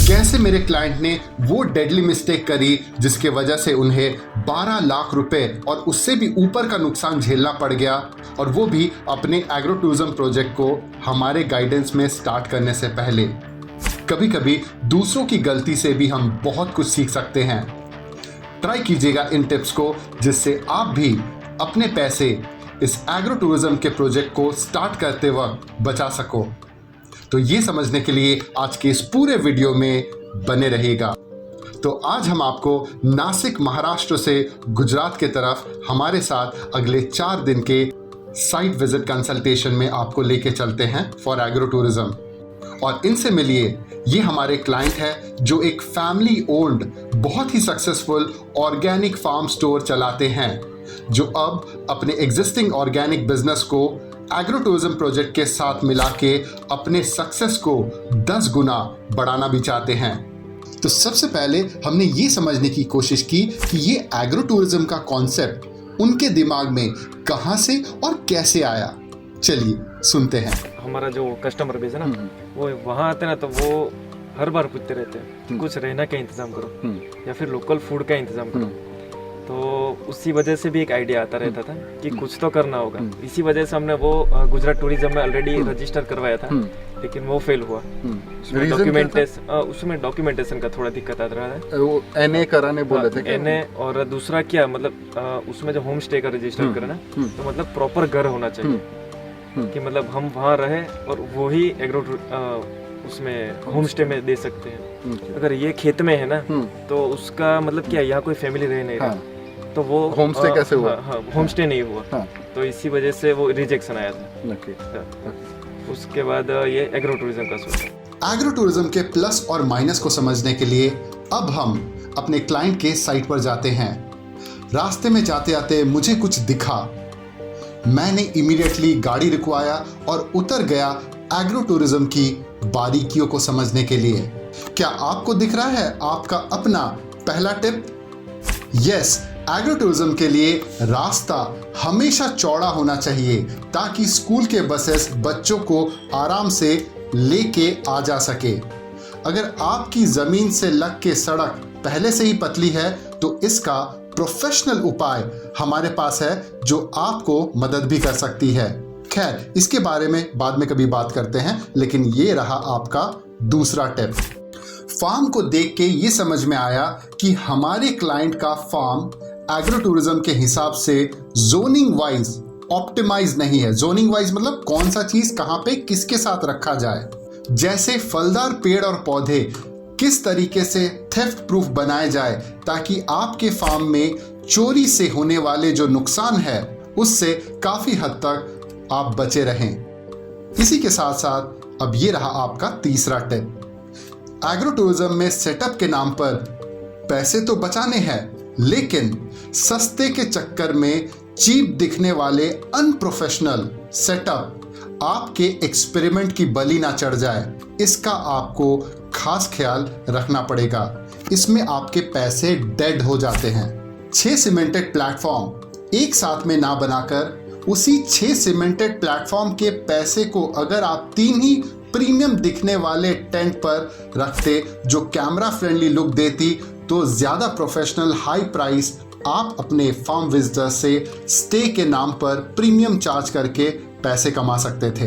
कैसे मेरे क्लाइंट ने वो डेडली मिस्टेक करी जिसके वजह से उन्हें 12 लाख रुपए और उससे भी ऊपर का नुकसान झेलना पड़ गया, और वो भी अपने एग्रो टूरिज्म प्रोजेक्ट को हमारे गाइडेंस में स्टार्ट करने से पहले। कभी कभी दूसरों की गलती से भी हम बहुत कुछ सीख सकते हैं। ट्राई कीजिएगा इन टिप्स को, जिससे आप भी अपने पैसे इस एग्रो टूरिज्म के प्रोजेक्ट को स्टार्ट करते वक्त बचा सको। तो ये समझने के लिए आज के इस पूरे वीडियो में बने रहिएगा। तो आज हम आपको नासिक महाराष्ट्र से गुजरात के तरफ हमारे साथ अगले 4 दिन के साइट विजिट कंसल्टेशन में आपको लेके चलते हैं फॉर एग्रो टूरिज्म। और इनसे मिलिए, ये हमारे क्लाइंट है जो एक फैमिली ओन्ड बहुत ही सक्सेसफुल ऑर्गेनिक फार्म स्टोर चलाते हैं, जो अब अपने एग्जिस्टिंग ऑर्गेनिक बिजनेस को एग्रो टूरिज्म प्रोजेक्ट के साथ मिला के अपने सक्सेस को 10 गुना बढ़ाना भी चाहते हैं। तो सबसे पहले हमने ये समझने की कोशिश की कि ये एग्रो टूरिज्म का कॉन्सेप्ट उनके दिमाग में कहाँ से और कैसे आया। चलिए सुनते हैं। हमारा जो कस्टमर बेस है ना, वो वहाँ आते ना, तो वो हर बार पूछते रहते हैं कुछ रहना का इंतजाम करो या फिर लोकल फूड का इंतजाम करो। तो उसी वजह से भी एक आइडिया आता रहता था कि कुछ तो करना होगा। इसी वजह से हमने वो गुजरात टूरिज्म में ऑलरेडी रजिस्टर करवाया था, लेकिन वो फेल हुआ। उसमें डॉक्यूमेंटेशन का थोड़ा दिक्कत आ रहा है। वो एनए कराने बोले थे एनए, और दूसरा क्या मतलब उसमें जो होम स्टे का रजिस्टर करना, तो मतलब प्रॉपर घर होना चाहिए कि मतलब हम वहाँ रहे और वो ही एग्रो उसमें होम स्टे में दे सकते हैं। अगर ये खेत में है ना, तो उसका मतलब क्या, यहाँ कोई फैमिली रह नहीं रहा, तो वो होम स्टे कैसे हुआ? होम स्टे नहीं हुआ। तो इसी वजह से वो रिजेक्शन आया था। उसके बाद ये एग्रो टूरिज्म का सोचा। एग्रो टूरिज्म के प्लस और माइनस को समझने के लिए अब हम अपने क्लाइंट के साइट पर जाते हैं। रास्ते में जाते आते मुझे कुछ दिखा। मैंने इमीडिएटली गाड़ी रुकवाया और उतर गया एग्रो टूरिज्म की बारीकियों को समझने के लिए। क्या आपको दिख रहा है आपका अपना पहला टिप? यस, एग्रो टूरिज्म के लिए रास्ता हमेशा चौड़ा होना चाहिए ताकि स्कूल के बसेस बच्चों को आराम से लेके आ जा सके। अगर आपकी जमीन से लग के सड़क पहले से ही पतली है, तो इसका प्रोफेशनल उपाय हमारे पास है जो आपको मदद भी कर सकती है। खैर, इसके बारे में बाद में कभी बात करते हैं, लेकिन ये रहा आपका दूसरा टिप। फार्म को देख के ये समझ में आया कि हमारे क्लाइंट का फार्म एग्रो टूरिज्म के हिसाब से जोनिंग वाइज ऑप्टिमाइज नहीं है। जोनिंग वाइज मतलब कौन सा चीज कहां पे किसके साथ रखा जाए, जैसे फलदार पेड़ और पौधे किस तरीके से थेफ्ट प्रूफ बनाए जाए ताकि आपके फार्म में चोरी से होने वाले जो नुकसान है उससे काफी हद तक आप बचे रहें। इसी के साथ साथ अब ये रहा आपका तीसरा टिप। एग्रो टूरिज्म में सेटअप के नाम पर पैसे तो बचाने हैं, लेकिन सस्ते के चक्कर में चीप दिखने वाले अनप्रोफेशनल सेटअप आपके एक्सपेरिमेंट की बलि ना चढ़ जाए, इसका आपको खास ख्याल रखना पड़ेगा। इसमें आपके पैसे डेड हो जाते हैं। 6 सीमेंटेड प्लेटफॉर्म एक साथ में ना बनाकर उसी 6 सीमेंटेड प्लेटफॉर्म के पैसे को अगर आप 3 ही प्रीमियम दिखने वाले टेंट पर रखते जो कैमरा फ्रेंडली लुक देती, तो ज्यादा प्रोफेशनल हाई प्राइस आप अपने फार्म विजिटर से स्टे के नाम पर प्रीमियम चार्ज करके पैसे कमा सकते थे।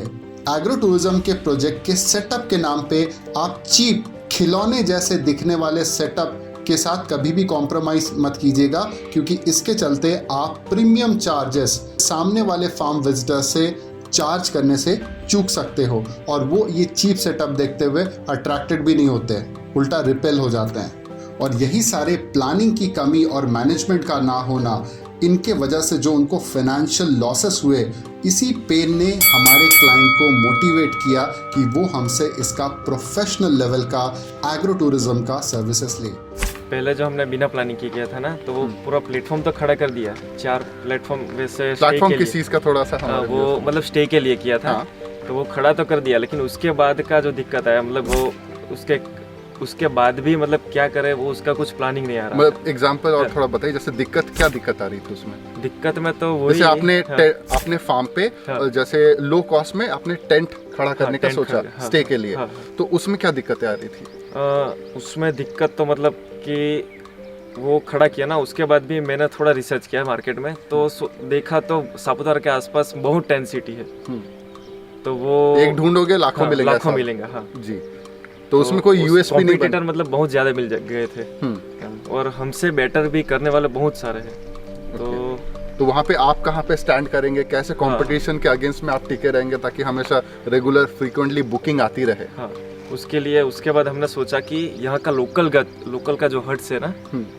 एग्रो टूरिज्म के प्रोजेक्ट के सेटअप के नाम पे आप चीप खिलौने जैसे दिखने वाले सेटअप के साथ कभी भी कॉम्प्रोमाइज मत कीजिएगा, क्योंकि इसके चलते आप प्रीमियम चार्जेस सामने वाले फार्म विजिटर से चार्ज करने से चूक सकते हो, और वो ये चीप सेटअप देखते हुए अट्रैक्टेड भी नहीं होते, उल्टा रिपेल हो जाते हैं। और यही सारे प्लानिंग की कमी और मैनेजमेंट का ना होना, इनके वजह से जो उनको फाइनेंशियल लॉसेस हुए, इसी पेन ने हमारे क्लाइंट को मोटिवेट किया कि वो हमसे इसका प्रोफेशनल लेवल का एग्रो टूरिज्म का सर्विसेज ले। पहले जो हमने बिना प्लानिंग की किया था ना, तो वो पूरा प्लेटफॉर्म तो खड़ा कर दिया। 4 प्लेटफॉर्म वैसे प्लेटफॉर्म किस चीज़ का थोड़ा सा वो मतलब स्टे के लिए किया था। तो वो खड़ा तो कर दिया, लेकिन उसके बाद का जो दिक्कत आया, मतलब वो उसके बाद भी मतलब क्या करे, वो उसका कुछ प्लानिंग नहीं आ रहा। मतलब एग्जांपल और थोड़ा बताइए, जैसे क्या दिक्कत आ रही थी उसमें? दिक्कत में तो वही जैसे आपने हाँ, अपने फार्म पे हाँ। जैसे लो कॉस्ट में आपने टेंट खड़ा करने का टेंट सोचा खड़ा, स्टे हाँ, के लिए, हाँ, तो उसमें क्या दिक्कतें आ रही थी? उसमें दिक्कत तो मतलब कि वो खड़ा किया ना, उसके बाद भी मैंने थोड़ा रिसर्च किया मार्केट में, तो देखा तो सापुतारा के आसपास बहुत टेंट सिटी है, तो वो एक ढूंढोगे लाखों हाँ, मिलेंगे, लाखों ऐसा? मिलेंगे हाँ। जी, तो उसमें कोई यूएसपी नहीं कॉम्पिटिटर बन। मतलब बहुत ज़्यादा मिल गए थे और हमसे बेटर भी करने वाले बहुत सारे हैं, तो वहाँ पे आप कहाँ पे स्टैंड करेंगे, कैसे कंपटीशन के अगेंस्ट में आप टिके रहेंगे ताकि हमेशा रेगुलर फ्रीक्वेंटली बुकिंग आती रहे? हाँ, उसके लिए उसके बाद हमने सोचा कि यहाँ का लोकल का जो हट्स है ना,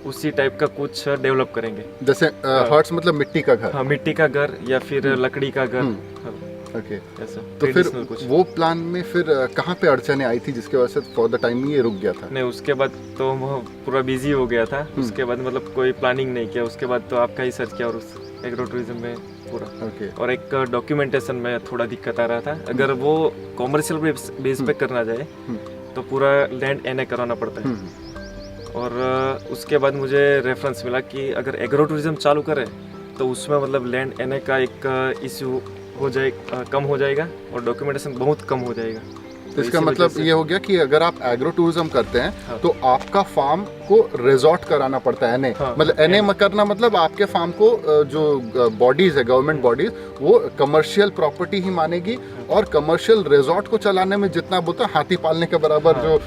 उसी टाइप का कुछ डेवलप करेंगे। जैसे हट्स मतलब मिट्टी का घर? हाँ, मिट्टी का घर या फिर लकड़ी का घर। हाँ, ओके, ऐसा तो फिर कुछ। वो प्लान में फिर कहाँ पे अड़चने आई थी जिसके वजह से फॉर द टाइम ये रुक गया था? नहीं, उसके बाद तो वो पूरा बिजी हो गया था, उसके बाद मतलब कोई प्लानिंग नहीं किया, उसके बाद तो आपका ही सर्च किया और उस एग्रो टूरिज्म में पूरा। ओके, और एक डॉक्यूमेंटेशन में थोड़ा दिक्कत आ रहा था, अगर वो कॉमर्शियल बेस पे करना जाए तो पूरा लैंड एनए कराना पड़ता है। और उसके बाद मुझे रेफरेंस मिला कि अगर एग्रो टूरिज्म चालू करें तो उसमें मतलब लैंड एनए का एक इशू हो जाए, कम हो जाएगा और डॉक्यूमेंटेशन बहुत कम हो जाएगा। तो इसका मतलब ये हो गया कि अगर आप एग्रो टूरिज्म करते हैं हाँ। तो आपका फार्म को रिजॉर्ट कराना पड़ता है, एनए हाँ, मतलब एनए करना मतलब आपके फार्म को जो बॉडीज है, गवर्नमेंट बॉडीज, वो कमर्शियल प्रॉपर्टी ही मानेगी और कमर्शियल रिजॉर्ट को चलाने में जितना बोलता है हाथी पालने के बराबर जो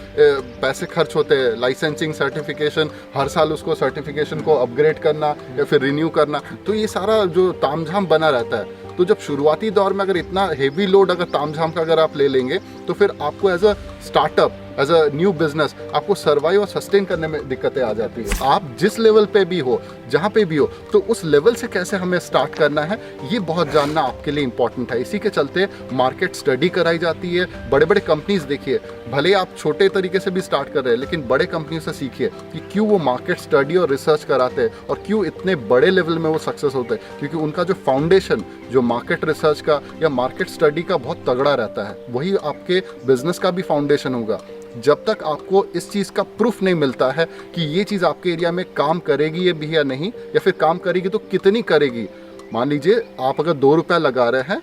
पैसे खर्च होते हैं, लाइसेंसिंग, सर्टिफिकेशन, हर साल उसको सर्टिफिकेशन को अपग्रेड करना या फिर रिन्यू करना, तो ये सारा जो तामझाम बना रहता है। तो जब शुरुआती दौर में अगर इतना हेवी लोड अगर तामझाम का अगर आप ले लेंगे तो फिर आपको as a startup, as a new business आपको सर्वाइव और सस्टेन करने में दिक्कतें आ जाती है। आप जिस लेवल पे भी हो, जहाँ पे भी हो, तो उस लेवल से कैसे हमें स्टार्ट करना है ये बहुत जानना आपके लिए इंपॉर्टेंट है। इसी के चलते मार्केट स्टडी कराई जाती है। बड़े बड़े कंपनीज देखिए, भले आप छोटे तरीके से भी स्टार्ट कर रहे हैं लेकिन बड़े कंपनी से सीखिए कि क्यों वो मार्केट स्टडी और रिसर्च कराते हैं और क्यों इतने बड़े लेवल में वो सक्सेस होते हैं, क्योंकि उनका जो फाउंडेशन जो मार्केट रिसर्च का या मार्केट स्टडी का बहुत तगड़ा रहता है, वही आपके बिजनेस का भी फाउंडेशन होगा। जब तक आपको इस चीज़ का प्रूफ नहीं मिलता है कि ये चीज़ आपके एरिया में काम करेगी ये भी या नहीं, या फिर काम करेगी तो कितनी करेगी। मान लीजिए आप अगर 2 रुपया लगा रहे हैं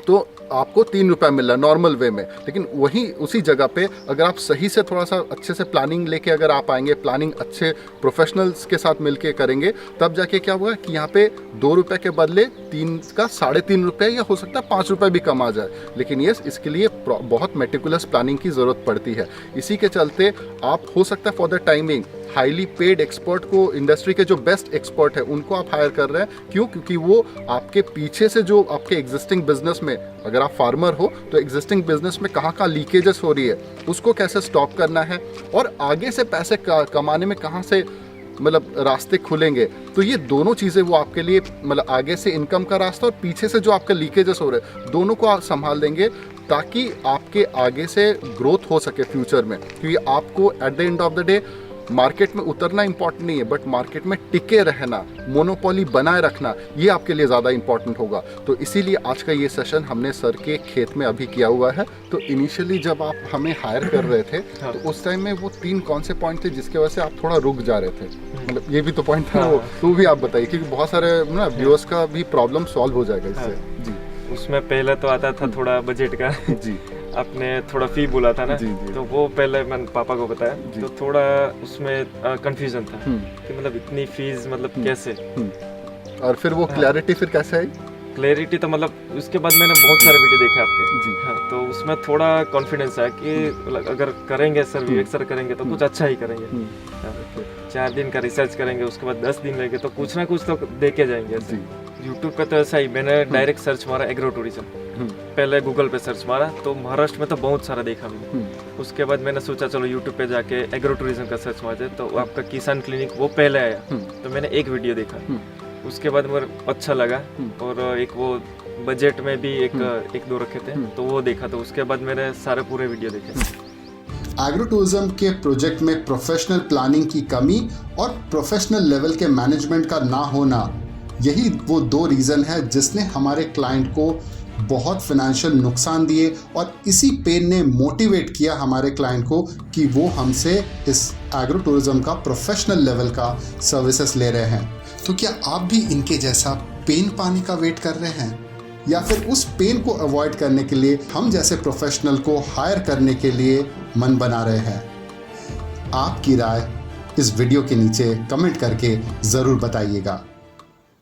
तो आपको 3 रुपया मिल रहा है नॉर्मल वे में, लेकिन वही उसी जगह पे अगर आप सही से थोड़ा सा अच्छे से प्लानिंग लेके अगर आप आएंगे, प्लानिंग अच्छे प्रोफेशनल्स के साथ मिलके करेंगे, तब जाके क्या होगा कि यहाँ पे 2 रुपये के बदले 3 का 3.5 रुपये या हो सकता है 5 रुपये भी कम आ जाए। लेकिन ये इसके लिए बहुत मेटिकुलस प्लानिंग की ज़रूरत पड़ती है। इसी के चलते आप हो सकता है for the timing highly paid expert को, इंडस्ट्री के जो बेस्ट एक्सपर्ट है उनको आप हायर कर रहे हैं। क्यों? क्योंकि वो आपके पीछे से जो आपके एग्जिस्टिंग बिजनेस में, अगर आप फार्मर हो तो एग्जिस्टिंग बिजनेस में कहाँ कहाँ लीकेजेस हो रही है उसको कैसे स्टॉप करना है और आगे से पैसे कमाने में कहाँ से मतलब रास्ते खुलेंगे। तो ये दोनों चीज़ें वो आपके लिए मतलब आगे से इनकम का रास्ता और पीछे से जो आपके लीकेजेस हो रहे हैं दोनों को आप संभाल लेंगे ताकि आपके आगे से ग्रोथ हो सके फ्यूचर में। क्योंकि आपको at the end of the day market में उतरना इंपॉर्टेंट नहीं है, बट मार्केट में टिके रहना, मोनोपोली बनाए रखना, ये आपके लिए ज़्यादा इंपॉर्टेंट होगा। तो इसीलिए आज का ये सेशन हमने सर के खेत में अभी किया हुआ है। तो इनिशियली जब आप हमें हायर कर रहे थे तो उस टाइम में वो 3 कौन से पॉइंट थे जिसके वजह से आप थोड़ा रुक जा रहे थे? मतलब ये भी तो पॉइंट था वो, तो भी आप बताइए क्योंकि बहुत सारे ना व्यूअर्स का भी प्रॉब्लम सॉल्व हो जाएगा इससे। जी, उसमें पहले तो आता था थोड़ा बजट का जी, आपने थोड़ा फी बोला था ना, जी, जी। तो वो पहले मैंने पापा को बताया, तो थोड़ा उसमें कंफ्यूजन था कि मतलब इतनी फीस मतलब कैसे। और फिर वो क्लैरिटी फिर कैसे आई? क्लैरिटी तो मतलब उसके बाद मैंने बहुत सारे वीडियो देखे आपके जी। हाँ, तो उसमें थोड़ा कॉन्फिडेंस है कि अगर करेंगे सर, विवेक सर करेंगे तो कुछ अच्छा ही करेंगे। हाँ, 4 दिन का रिसर्च करेंगे, उसके बाद 10 दिन लगेंगे, तो कुछ ना कुछ तो दे के जाएंगे। यूट्यूब पे तो ऐसा ही, मैंने डायरेक्ट सर्च मारा एग्रो टूरिज्म, पहले गूगल पे सर्च मारा तो महाराष्ट्र में तो बहुत सारा देखा मैंने। उसके बाद मैंने सोचा चलो यूट्यूब पे जाके एग्रो टूरिज्म का सर्च मारते, तो आपका किसान क्लिनिक वो पहले आया, तो मैंने एक वीडियो देखा, उसके बाद मुझे अच्छा लगा और एक वो बजट में भी एक 2 रखे थे तो वो देखा, तो उसके बाद मैंने सारे पूरे वीडियो देखे। एग्रो टूरिज्म के प्रोजेक्ट में प्रोफेशनल प्लानिंग की कमी और प्रोफेशनल लेवल के मैनेजमेंट का ना होना, यही वो 2 रीज़न है जिसने हमारे क्लाइंट को बहुत फाइनेंशियल नुकसान दिए और इसी पेन ने मोटिवेट किया हमारे क्लाइंट को कि वो हमसे इस एग्रो टूरिज्म का प्रोफेशनल लेवल का सर्विसेज ले रहे हैं। तो क्या आप भी इनके जैसा पेन पाने का वेट कर रहे हैं, या फिर उस पेन को अवॉइड करने के लिए हम जैसे प्रोफेशनल को हायर करने के लिए मन बना रहे हैं? आपकी राय इस वीडियो के नीचे कमेंट करके ज़रूर बताइएगा।